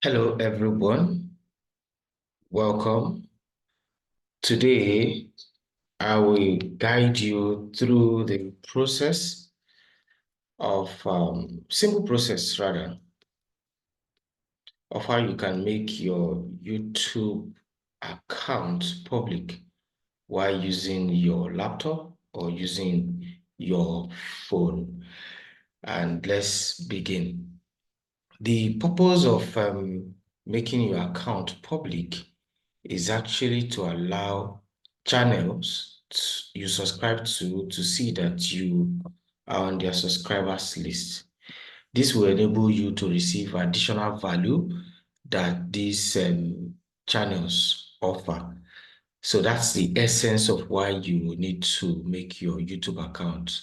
Hello, everyone. Welcome. Today, I will guide you through the process of simple process rather of how you can make your YouTube account public while using your laptop or using your phone. And let's begin. The purpose of making your account public is actually to allow channels you subscribe to see that you are on their subscribers list. This will enable you to receive additional value that these channels offer. So that's the essence of why you need to make your YouTube account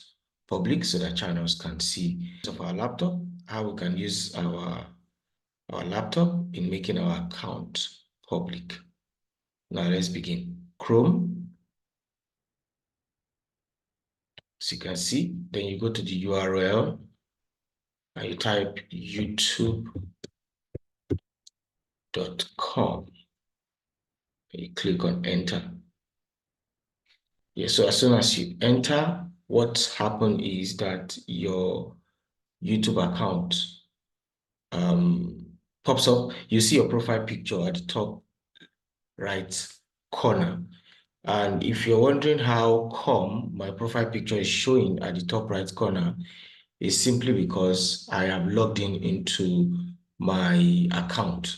public so that channels can see of our laptop, how we can use our laptop in making our account public. Now let's begin. Chrome, as you can see, then you go to the URL and you type youtube.com. You click on enter. Yeah, so as soon as you enter, what's happened is that your YouTube account pops up. You see your profile picture at the top right corner. And if you're wondering how come my profile picture is showing at the top right corner, it's simply because I have logged in into my account.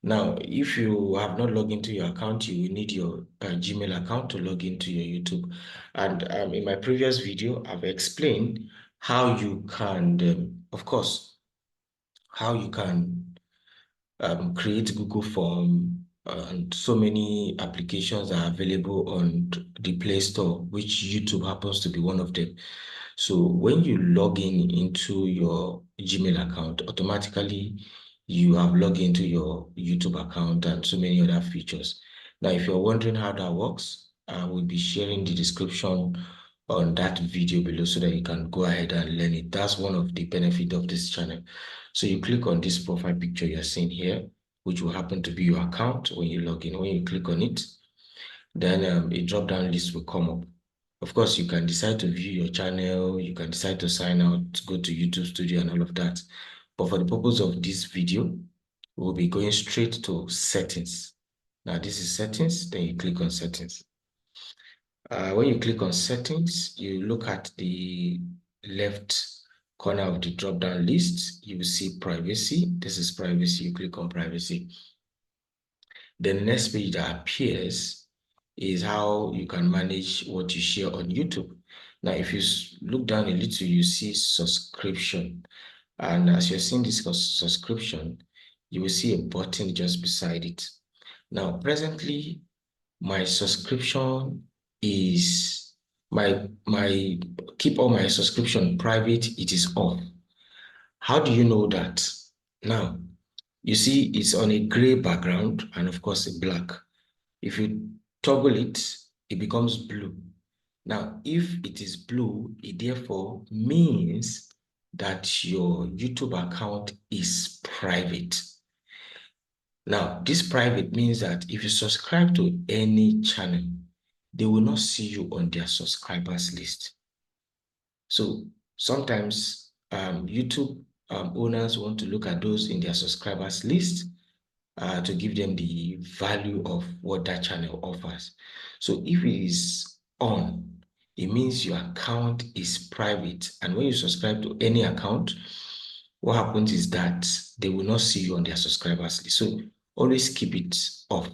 Now, if you have not logged into your account, you will need your Gmail account to log into your YouTube. And in my previous video, I've explained how you can, of course, how you can create Google Form, and so many applications are available on the Play Store, which YouTube happens to be one of them. So when you log in into your Gmail account, automatically you have logged into your YouTube account and so many other features. Now, if you're wondering how that works, I will be sharing the description on that video below so that you can go ahead and learn it. That's one of the benefits of this channel. So you click on this profile picture you're seeing here, which will happen to be your account when you log in. When you click on it, then a drop-down list will come up. Of course, you can decide to view your channel, you can decide to sign out, go to YouTube Studio and all of that. But for the purpose of this video, we'll be going straight to settings. Now, this is settings, then you click on settings. When you click on settings, you look at the left corner of the drop-down list, you will see privacy. This is privacy, you click on privacy. The next page that appears is how you can manage what you share on YouTube. Now, if you look down a little, you see subscription. And as you're seeing this subscription, you will see a button just beside it. Now, presently, my subscription is my keep all my subscription private, it is off. How do you know that? Now, you see it's on a gray background and of course a black. If you toggle it, it becomes blue. Now, if it is blue, it therefore means that your YouTube account is private. Now, this private means that if you subscribe to any channel, they will not see you on their subscribers list. So sometimes YouTube owners want to look at those in their subscribers list to give them the value of what that channel offers. So if it is on, it means your account is private. And when you subscribe to any account, what happens is that they will not see you on their subscribers list. So always keep it off.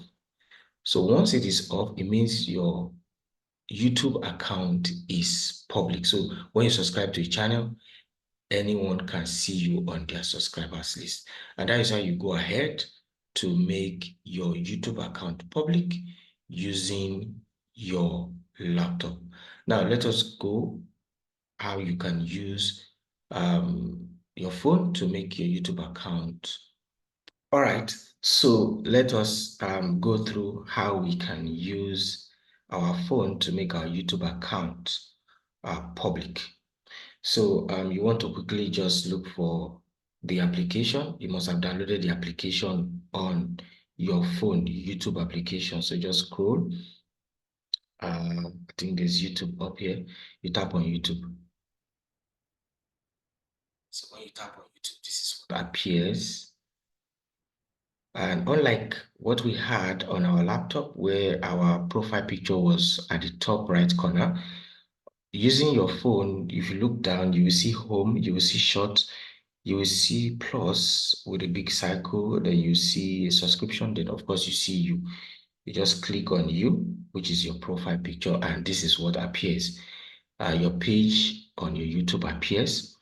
So once it is off, it means your YouTube account is public. So when you subscribe to a channel, anyone can see you on their subscribers list. And that is how you go ahead to make your YouTube account public using your laptop. Now, let us go how you can use your phone to make your YouTube account. All right, so let us go through how we can use our phone to make our YouTube account public. So you want to quickly just look for the application. You must have downloaded the application on your phone, the YouTube application. So just scroll. I think there's YouTube up here. You tap on YouTube. So when you tap on YouTube, this is what appears. And unlike what we had on our laptop, where our profile picture was at the top right corner, using your phone, if you look down, you will see home, you will see short, you will see plus with a big circle, then you see a subscription, then of course you see you. You just click on you, which is your profile picture, and this is what appears. Your page on your YouTube appears.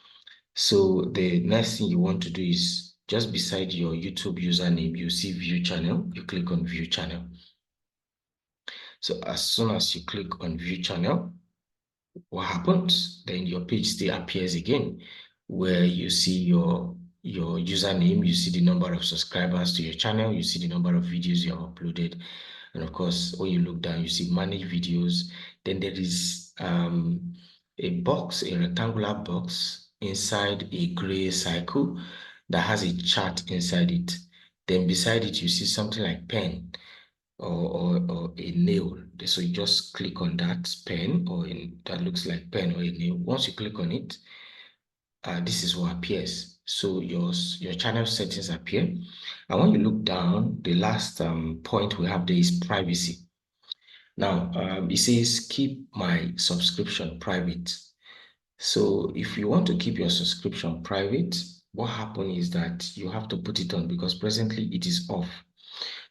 So the next thing you want to do is just beside your YouTube username, you see view channel, you click on view channel. So as soon as you click on view channel, what happens? Then your page still appears again, where you see your username, you see the number of subscribers to your channel, you see the number of videos you have uploaded. And of course, when you look down, you see manage videos. Then there is a box, a rectangular box inside a gray circle that has a chart inside it. Then beside it, you see something like pen or a nail. So you just click on that pen that looks like pen or a nail. Once you click on it, this is what appears. So your channel settings appear. And when you look down, the last point we have there is privacy. Now, it says keep my subscription private. So if you want to keep your subscription private, what happens is that you have to put it on because presently it is off.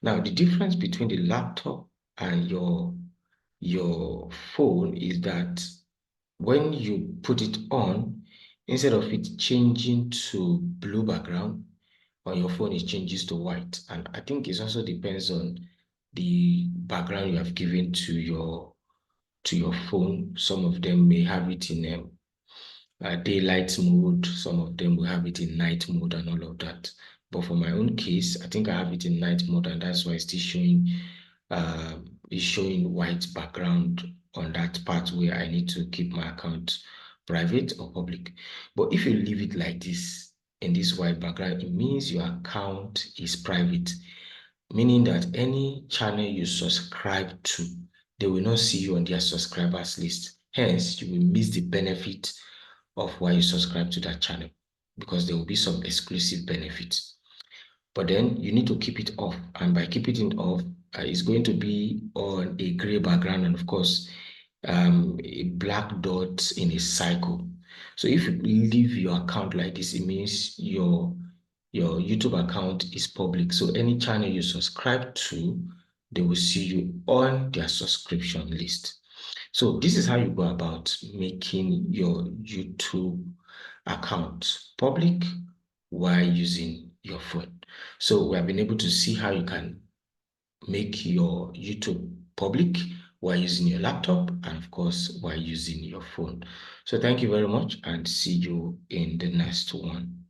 Now, the difference between the laptop and your phone is that when you put it on, instead of it changing to blue background, on your phone it changes to white. And I think it also depends on the background you have given to your phone. Some of them may have it in daylight mode. Some of them will have it in night mode and all of that. But for my own case, I think I have it in night mode, and that's why it's showing white background on that part where I need to keep my account private or public. But if you leave it like this in this white background, it means your account is private, meaning that any channel you subscribe to, they will not see you on their subscribers list. Hence, you will miss the benefit of why you subscribe to that channel because there will be some exclusive benefits. But then you need to keep it off. And by keeping it off, it's going to be on a gray background and of course, a black dot in a cycle. So if you leave your account like this, it means your YouTube account is public. So any channel you subscribe to, they will see you on their subscription list. So this is how you go about making your YouTube account public while using your phone. So we have been able to see how you can make your YouTube public while using your laptop and of course while using your phone. So thank you very much and see you in the next one.